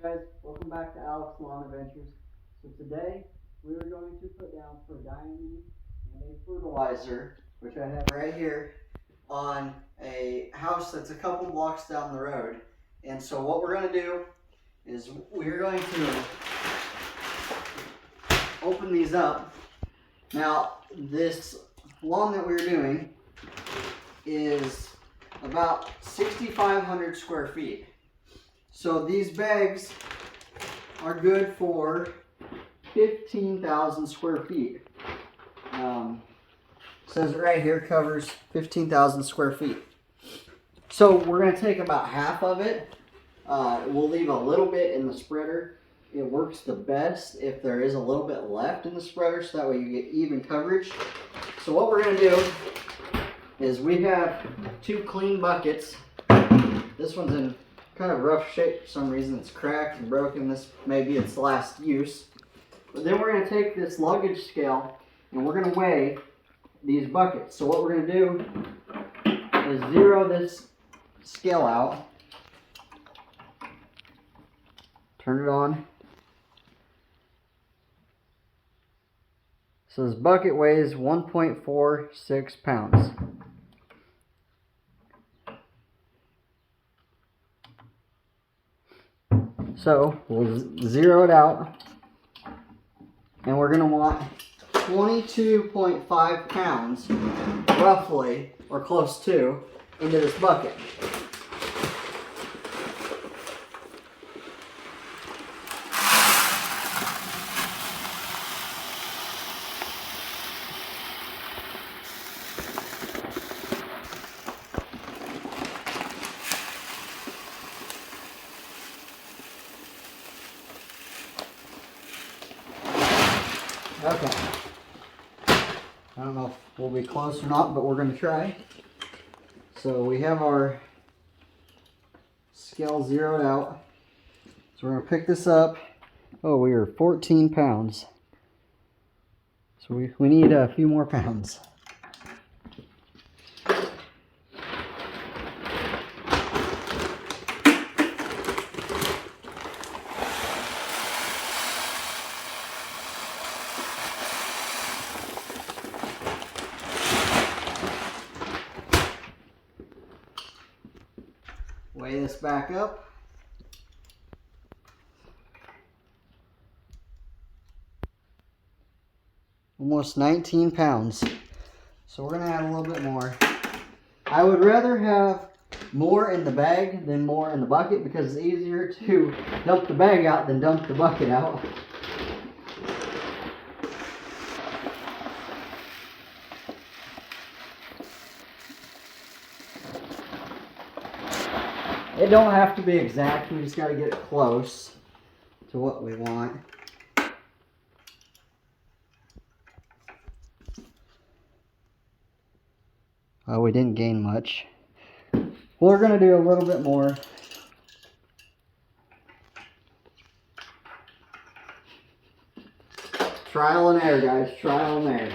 Guys, welcome back to Alex Lawn Adventures. So today we are going to put down Prodiamine and a fertilizer, which I have right here, on a house that's a couple blocks down the road. And so what we're going to do is we're going to open these up. Now this lawn that we're doing is about 6,500 square feet. So these bags are good for 15,000 square feet. Says it right here, covers 15,000 square feet. So we're going to take about half of it. We'll leave a little bit in the spreader. It works the best if there is a little bit left in the spreader, so that way you get even coverage. So what we're going to do is we have two clean buckets. This one's in kind of rough shape for some reason. It's cracked and broken. This may be its last use. But then we're going to take this luggage scale and we're going to weigh these buckets. So what we're going to do is zero this scale out. Turn it on. So this bucket weighs 1.46 pounds. So we'll zero it out, and we're going to want 22.5 pounds, roughly, or close to, into this bucket. Okay. I don't know if we'll be close or not, but we're going to try. So we have our scale zeroed out. So we're going to pick this up. Oh, we are 14 pounds. So we need a few more pounds. Weigh this back up. Almost 19 pounds. So we're going to add a little bit more. I would rather have more in the bag than more in the bucket because it's easier to dump the bag out than dump the bucket out. It don't have to be exact, we just got to get it close to what we want. Oh, we didn't gain much. We're going to do a little bit more. Trial and error, guys, trial and error.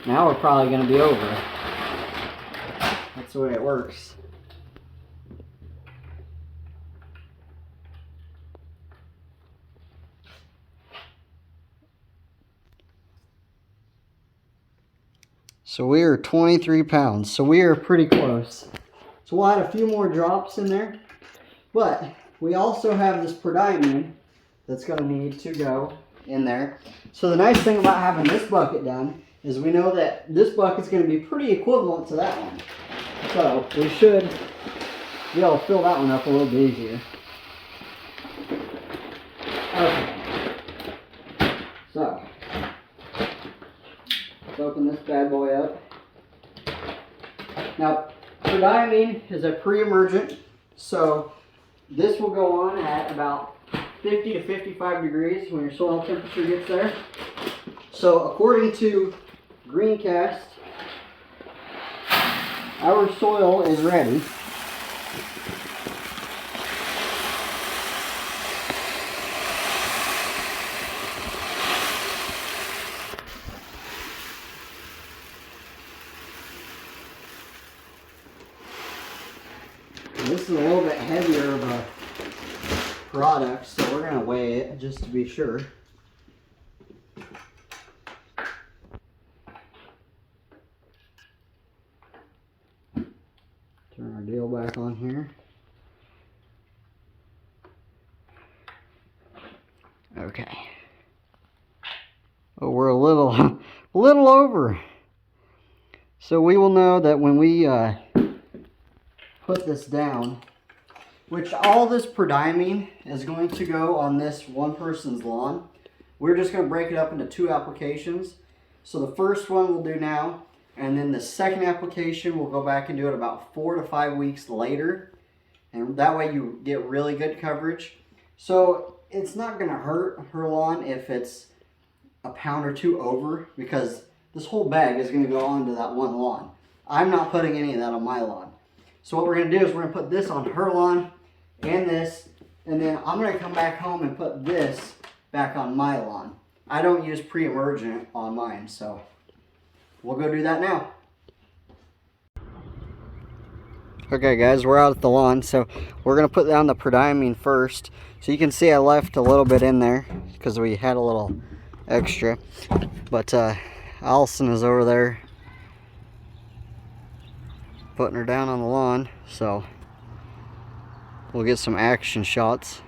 Now we're probably going to be over. That's the way it works. So we are 23 pounds. So we are pretty close. So we'll add a few more drops in there. But we also have this Prodiamine that's going to need to go in there. So the nice thing about having this bucket done is we know that this bucket's going to be pretty equivalent to that one. So we should be able to fill that one up a little bit easier. Okay. So let's open this bad boy up. Now, Prodiamine is a pre-emergent, so this will go on at about 50 to 55 degrees when your soil temperature gets there. So according to Greencast, our soil is ready. is a little bit heavier of a product, so we're going to weigh it just to be sure. Turn our deal back on here. Okay. Oh, we're a little over. So we will know that when we put this down, which all this Prodiamine is going to go on this one person's lawn. We're just going to break it up into 2 applications. So the first one we'll do now, and then the second application we'll go back and do it about 4 to 5 weeks later. And that way you get really good coverage. So it's not going to hurt her lawn if it's a pound or 2 over, because this whole bag is going to go onto that one lawn. I'm not putting any of that on my lawn. So what we're going to do is we're going to put this on her lawn and this, and then I'm going to come back home and put this back on my lawn. I don't use pre-emergent on mine, so we'll go do that now. Okay guys, we're out at the lawn, so we're going to put down the Prodiamine first. So you can see I left a little bit in there because we had a little extra. But Allison is over there putting her down on the lawn, so we'll get some action shots.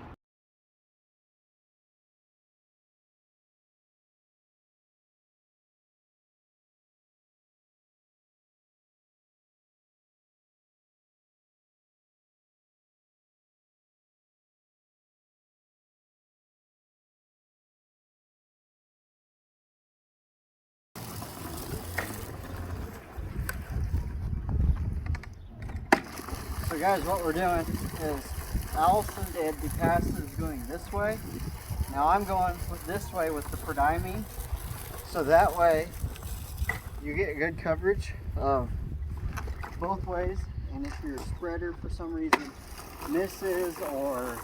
So guys, what we're doing is Allison did the passes going this way. Now I'm going this way with the Prodiamine. So that way you get good coverage of both ways. And if your spreader for some reason misses, or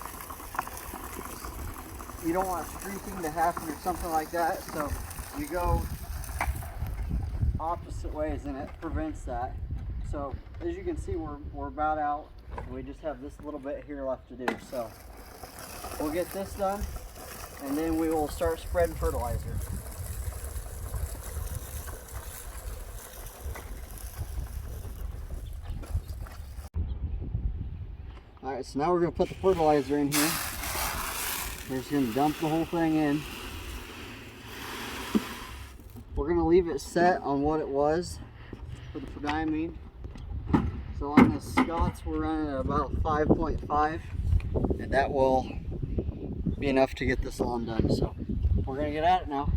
you don't want streaking to happen or something like that, so you go opposite ways and it prevents that. So as you can see, we're about out. We just have this little bit here left to do. So we'll get this done, and then we will start spreading fertilizer. Alright, so now we're going to put the fertilizer in here. We're just going to dump the whole thing in. We're going to leave it set on what it was for the Prodiamine. So on the Scots we're running at about 5.5, and that will be enough to get this lawn done. So we're going to get at it now.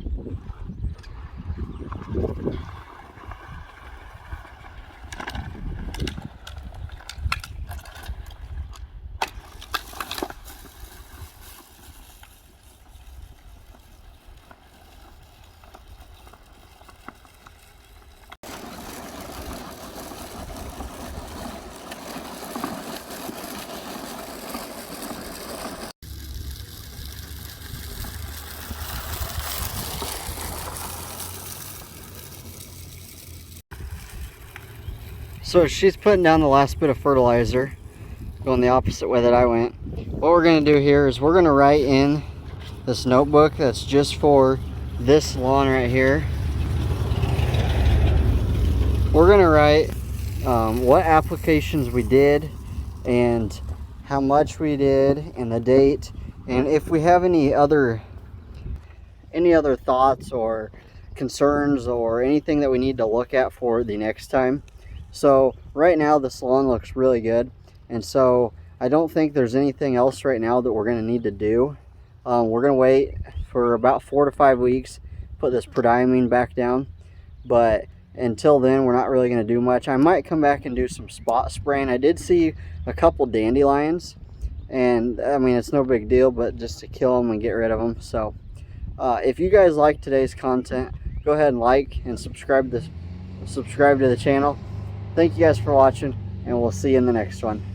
So she's putting down the last bit of fertilizer, going the opposite way that I went. What we're going to do here is we're going to write in this notebook that's just for this lawn right here. We're going to write what applications we did and how much we did and the date, and if we have any other thoughts or concerns or anything that we need to look at for the next time. So right now this lawn looks really good, and so I don't think there's anything else right now that we're going to need to do. We're going to wait for about 4 to 5 weeks, put this Prodiamine back down, but until then we're not really going to do much. I might come back and do some spot spraying. I did see a couple dandelions, and I mean it's no big deal, but just to kill them and get rid of them. So if you guys like today's content, go ahead and like and subscribe to the channel. Thank you guys for watching, and we'll see you in the next one.